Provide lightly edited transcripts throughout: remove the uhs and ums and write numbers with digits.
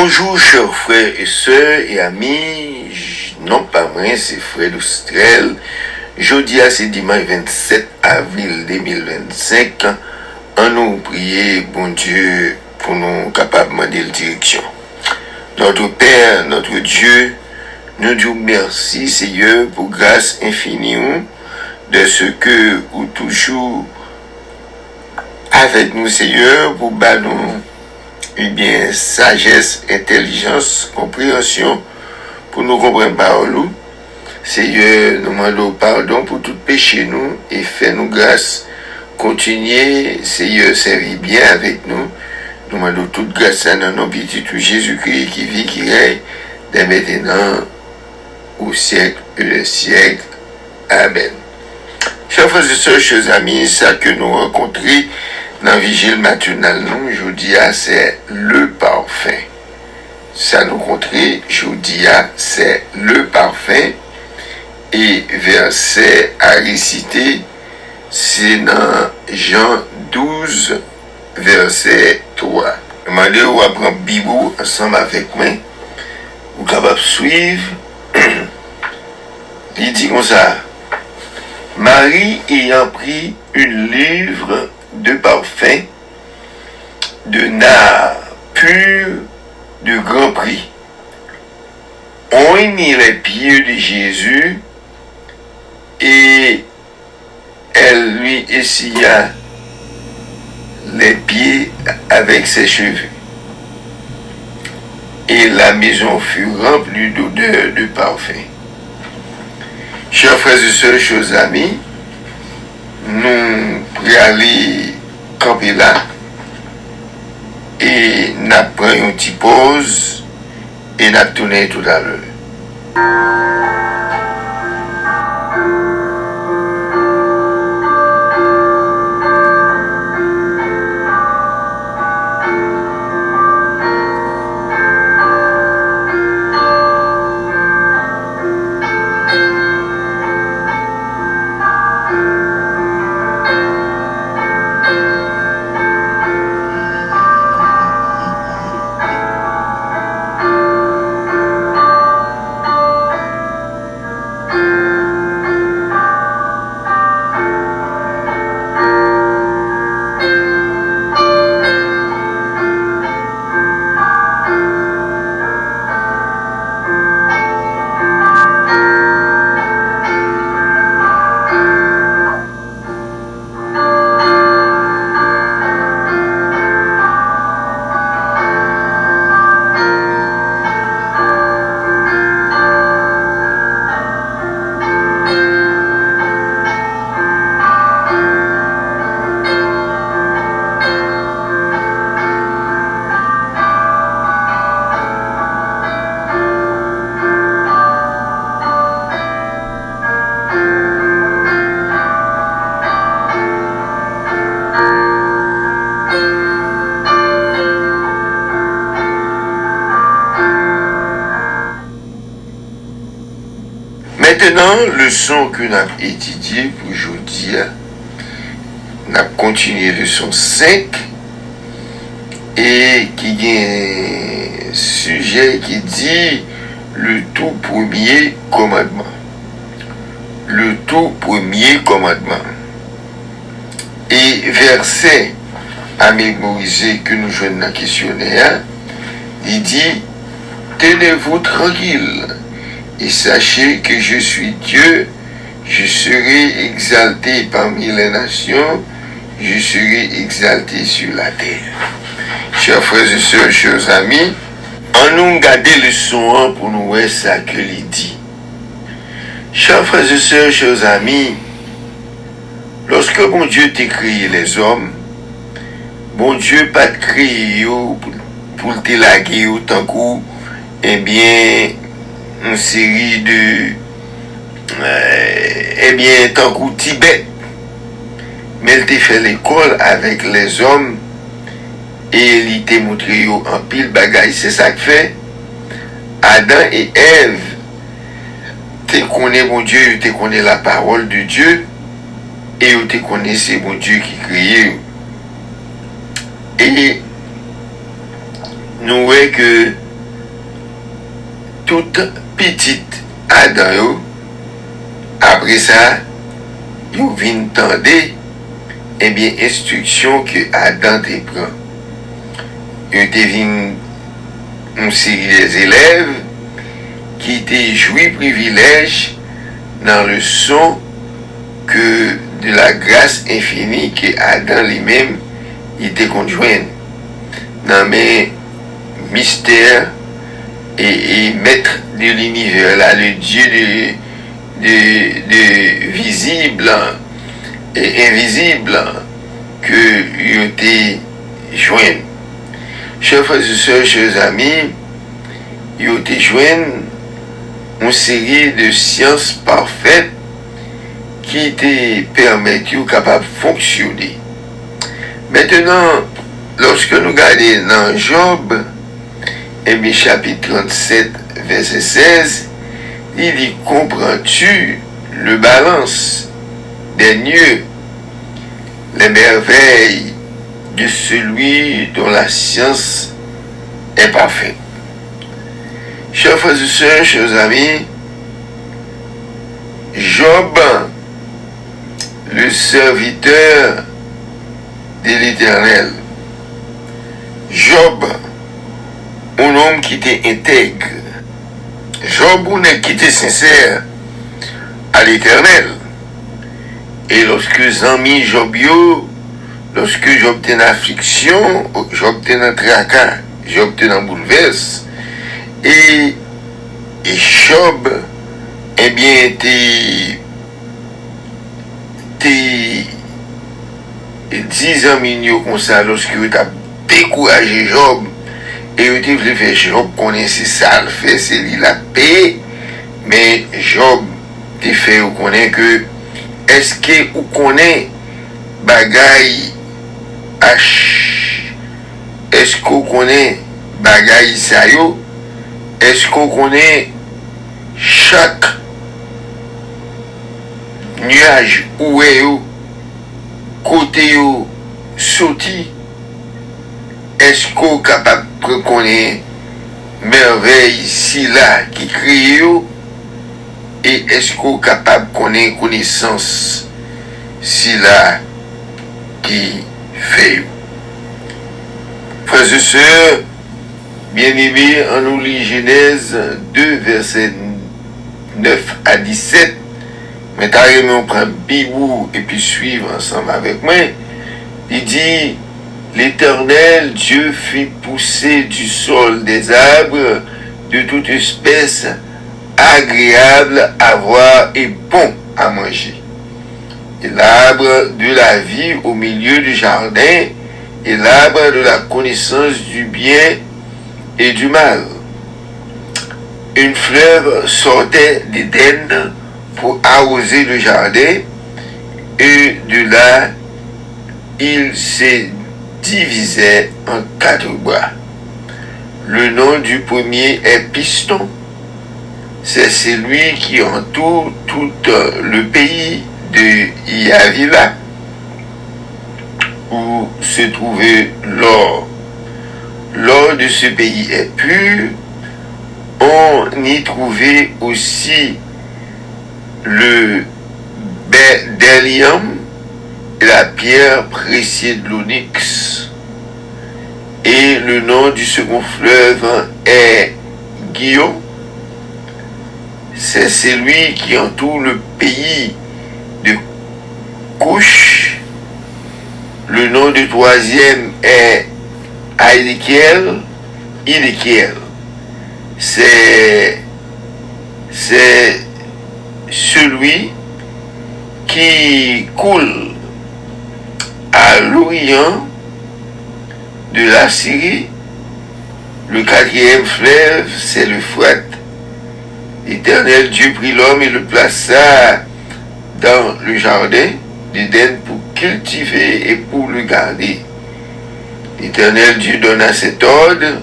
Bonjour chers frères et sœurs et amis, non pas moi, c'est Frère Lustrel. Jeudi c'est dimanche 27 avril 2025. On nous prier, bon Dieu, pour nous capables de demander la direction. Notre Père, notre Dieu, nous disons merci Seigneur pour grâce infinie de ce que vous toujours avec nous Seigneur pour nous sagesse, intelligence, compréhension pour nous comprendre parole. Seigneur, nous demandons pardon pour tout péché nous et fais-nous grâce. Continuez, Seigneur, servir bien avec nous. Nous demandons toute grâce à notre petit Jésus-Christ qui vit, qui règne dès maintenant au siècle et le siècle. Amen. Chers frères et sœurs, chers amis, ça que nous rencontrons dans la vigile matinale, nous, je vous dis, c'est le parfait. Ça nous rencontrer, je vous dis, c'est le parfait. Et verset à réciter, c'est dans Jean 12, verset 3. Demandez ou apprendre Bible ensemble avec moi. Vous êtes capable de suivre. Il dit comme ça. Marie ayant pris une livre de parfum, de nard pur, de grand prix, on unit les pieds de Jésus et elle lui essuya les pieds avec ses cheveux. Et la maison fut remplie d'odeur de parfum. Chers frères et sœurs, chers amis, nous pourrions aller camper là et nous prenons une petite pause et nous tournons tout à l'heure. Maintenant, leçon que nous avons étudiée pour aujourd'hui, nous avons continué leçon 5 et qui est un sujet qui dit le tout premier commandement. Le tout premier commandement. Et verset à mémoriser que nous jouons dans le questionnaire, il dit tenez-vous tranquille. Et sachez que je suis Dieu, je serai exalté parmi les nations, je serai exalté sur la terre. Chers frères et sœurs, chers amis, on nous garde le son pour nous voir ça que l'il dit. Chers frères et sœurs, chers amis, lorsque bon Dieu t'a créé les hommes, bon Dieu pas créé pour te laguer autant que, eh bien, une série de tant qu'au Tibet, mais elle t'a fait l'école avec les hommes et il t'a montré en pile bagaille. C'est ça que fait Adam et Ève te connaissent bon Dieu, te connaissent la parole de Dieu et te connaissent bon Dieu qui créé. Et nous voyons que toute petite Adam yo, après ça, yo vin tende, eh bien, instruction que Adam te prend. Yo te vin une série des élèves qui te joui privilège dans le son que de la grâce infinie que Adam lui-même il te conjoint. Dans mes mystères et maître de l'univers, là, le Dieu de visible et invisible que il te joint. Chers frères et sœurs, chers amis, il te joint une série de sciences parfaites qui te permettent de capable de fonctionner. Maintenant, lorsque nous regardons dans Job, et bien, chapitre 37, verset 16, il dit, comprends-tu le balance des lieux, les merveilles de celui dont la science est parfaite. Chers frères et sœurs, chers amis, Job, le serviteur de l'Éternel, Job, un homme qui était intègre, Job, un homme qui était sincère à l'Éternel. Et lorsque Zami Job, lorsque Job était en affliction, Job était en tracas, Job était en bouleverse, et Job, eh bien, était 10 ans mignon comme ça, lorsque il a découragé Job, et il voulait faire Job connaissait ça, le fait, c'est lui la paix, mais Job te fait connaître que, est-ce que vous connaissez bagaille H, est-ce que vous connaissez bagaille Sayo, est-ce que vous connaissez chaque nuage où est côté sorti, est-ce qu'on est capable de reconnaître merveille si là qui crée et est-ce qu'on est capable de connaître connaissance si là qui fait. Frères et sœurs, bien-aimés, en nous lit Genèse 2, versets 9 à 17, mais t'as on prend Bibou et puis suivre ensemble avec moi. Il dit, l'Éternel Dieu fit pousser du sol des arbres de toute espèce, agréables à voir et bon à manger. Et l'arbre de la vie au milieu du jardin, et l'arbre de la connaissance du bien et du mal. Une fleuve sortait d'Éden pour arroser le jardin, et de là, il se divisait en 4 bois. Le nom du premier est Piston. C'est celui qui entoure tout le pays de Yavila, où se trouvait l'or. L'or de ce pays est pur. On y trouvait aussi le bdellium et la pierre précieuse de l'onyx. Et le nom du second fleuve est Guillaume. C'est celui qui entoure le pays de Couche. Le nom du troisième est Aidekiel. C'est celui qui coule à l'Orient de la Syrie. Le quatrième fleuve, c'est le Fouet. L'Éternel Dieu prit l'homme et le plaça dans le jardin d'Éden pour cultiver et pour le garder. L'Éternel Dieu donna cet ordre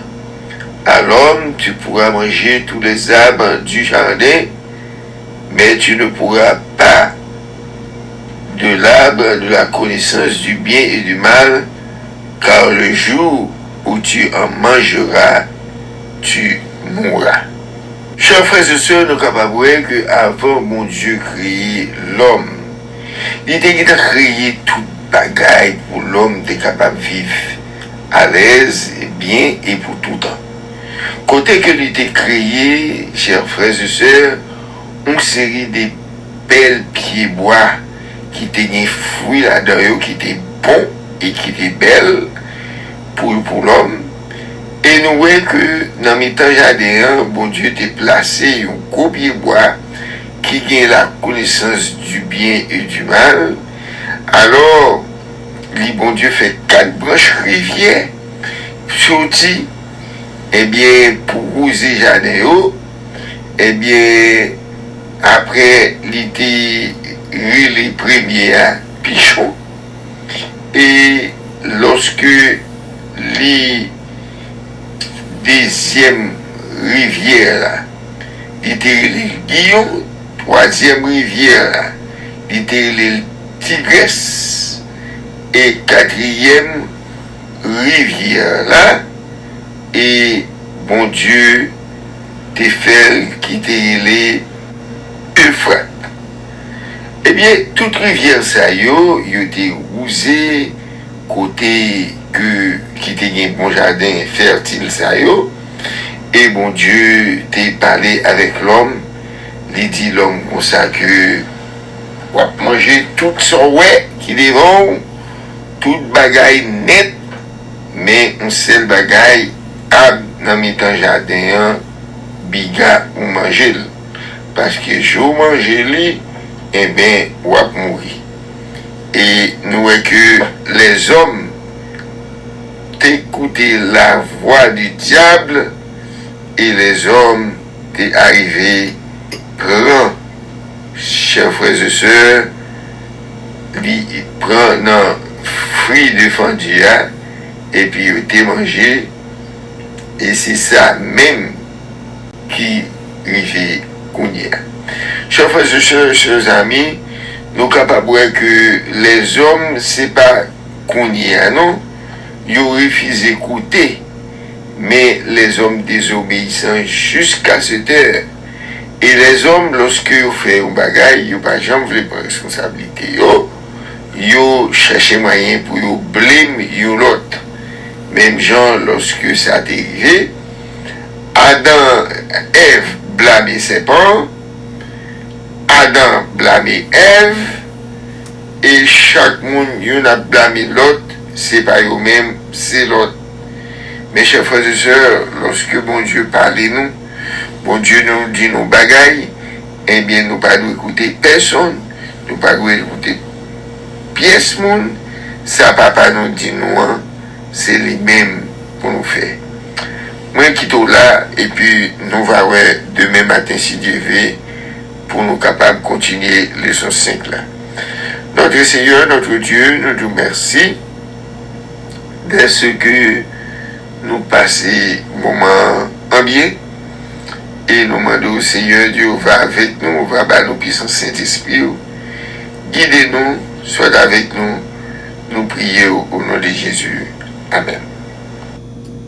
à l'homme, tu pourras manger tous les arbres du jardin, mais tu ne pourras pas de l'arbre de la connaissance du bien et du mal, car le jour où tu en mangeras, tu mourras. Chers frères et sœurs, nous sommes capables de voir qu'avant mon Dieu créer l'homme, il était créé toute bagaille pour l'homme d'être capable de vivre à l'aise, bien et pour tout le temps. Côté que il était créé, chers frères et sœurs, une série de belles pieds bois qui étaient fruits là-dedans, qui étaient bons et qui étaient belles pour l'homme. Et nous voyons que dans mes temps jardin, bon Dieu t'a placé un gros pied bois qui gagne la connaissance du bien et du mal. Alors, le bon Dieu fait 4 branches rivières sorties, eh bien, pour rouser jardin, eh bien, après, l'été, les premiers pichons, et lorsque les deuxième rivière là, était les Guillaume, troisième rivière là, était les Tigresse, et quatrième rivière là, et bon Dieu te fait qui était les Euphrates. Eh bien, toute rivière ça yo était rousée côté qui était un bon jardin fertile ça yo, et bon Dieu t'a parlé avec l'homme, il dit l'homme comme ça que on va manger tout son ouais qui devant toute bagaille net, mais un seul bagaille dans mes temps jardin biga ou manger, parce que je mange lui, eh bien on va mourir. Et nous voyons que les hommes t'écouter la voix du diable, et les hommes t'es arrivé prend, chers frères et sœurs, ils prennent un fruit défendu et puis ils t'es mangé, et c'est ça même qui arrive Kounia. Chers frères et sœurs, chers amis, nous sommes capables de voir que les hommes, c'est pas Kounia, non? Ils refusent d'écouter, mais les hommes désobéissants jusqu'à cette heure. Et les hommes, lorsque ils font un bagage, ils n'ont pas jamais prendre responsabilité. Ils cherchent moyen pour blâmer l'autre. Même genre, lorsque ça a arrivé, Adam, Ève blâmaient ses parents, Adam blâmait Ève, et chaque monde, il a blâmé l'autre. C'est pas eux-mêmes, c'est l'autre. Mes chers frères et sœurs, lorsque bon Dieu parle nous, bon Dieu nous dit nos bagailles, eh bien nous pas nous écouter personne, nous pas nous écouter pièce monde, ça papa nous dit nous, c'est lui-même pour nous faire. Moi qui suis là, et puis nous va voir demain matin si Dieu veut, pour nous capables de continuer leçon 5 là. Notre Seigneur, notre Dieu, nous te remercie de ce que nous passons moment en bien, et nous demandons au Seigneur Dieu va avec nous, va bas nous puissance Saint-Esprit, guidez-nous, soit avec nous, nous prions au nom de Jésus. Amen.